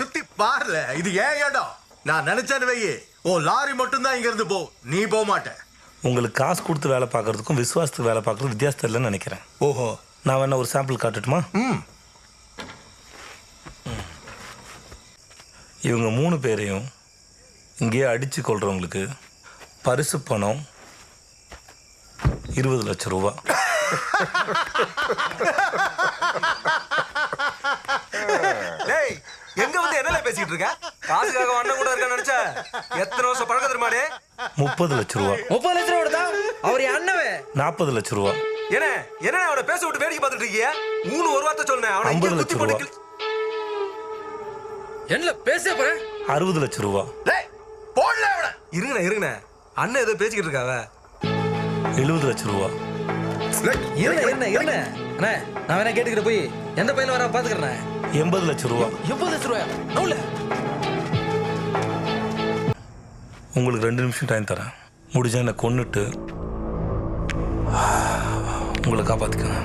சுத்தி பாருல, இது ஏன் இடம். நான் நினைச்சேன்னு வையே, ஓ லாரி மட்டும்தான் இங்க இருந்து போ, நீ போக மாட்டேன். உங்களுக்கு காசு கொடுத்து வேலை பார்க்கறதுக்கும் விசுவாசத்துக்கு வேலை பார்க்கறதுக்கும் வித்தியாசம் இல்லைன்னு நினைக்கிறேன். ஓஹோ, நான் வேணா ஒரு சாம்பிள் காட்டட்டுமா? இவங்க 3 பேரையும் இங்கேயே அடித்து கொள்றவங்களுக்கு பரிசு பணம் 20 லட்சம் ரூபா. டேய், எங்க வந்து என்னல பேசிட்டு இருக்க? காசுக்காக அண்ணன் கூட இருக்க நினைச்ச? எத்தனை வருஷம் பழக்கம் தெரியுமாடே? 30 லட்சம் ரூபா. 30 லட்சம் ரூபா தான் அவர் அண்ணவே. 40 லட்சம் ரூபா. என்ன அவனை பேச விட்டு வேடிக்கை பார்த்துட்டு இருக்கீங்க? ஒரு வார்த்தை சொன்னேன். அவனை 50 லட்சம் ரூபா. என்ன பேச போற? 60 லட்சம் ரூபா. டேய் போடல அவன. இருங்கண்ணே அண்ணன் ஏதோ பேசிக்கிட்டு இருக்காவ. 70 லட்சம் ரூபா. என்ன அண்ணே, நான் வேணா கேட்டுக்கிட்டு போய் எந்த பையில வர பாத்துக்கிறேன். 80 லட்சம் ரூபா. 80 லட்சம் ரூபாயா? நவுல. உங்களுக்கு 2 நிமிஷம் டைம் தரேன். முடிஞ்சா என்னை கொன்னுட்டு உங்களை காப்பாத்திக்கங்க.